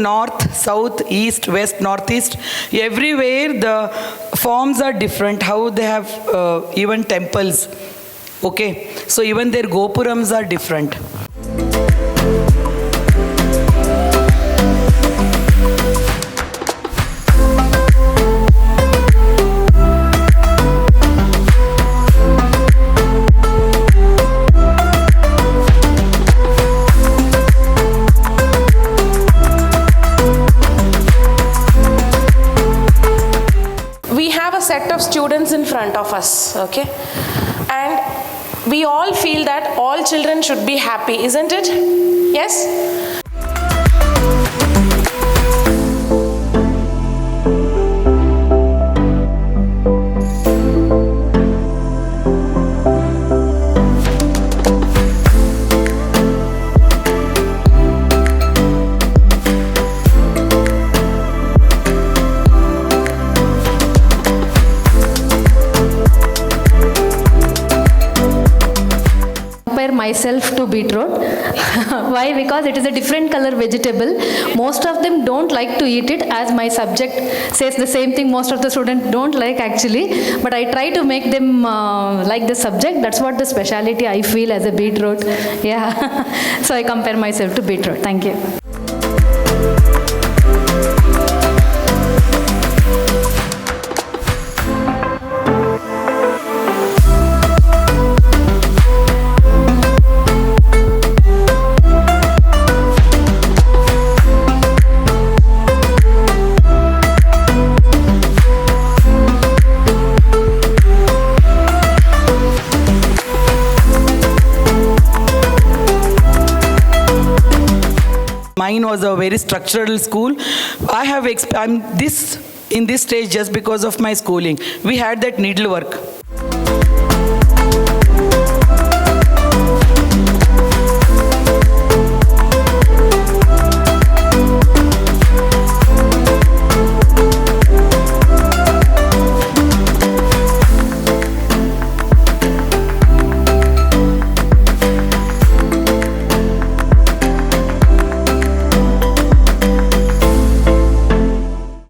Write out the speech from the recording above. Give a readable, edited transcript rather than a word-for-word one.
north, south, east, west, northeast, everywhere the forms are different, how they have even temples. Okay, so even their gopurams are different. We have a set of students in front of us, okay? And we all feel that all children should be happy, isn't it? Yes? Myself to beetroot. Why? Because it is a different color vegetable. Most of them don't like to eat it, as my subject says the same thing. Most of the students don't like actually, but I try to make them like the subject. That's what the speciality I feel as a beetroot. Yeah. So I compare myself to beetroot. Thank you. Mine was a very structural school. I'm in this stage just because of my schooling. We had that needlework.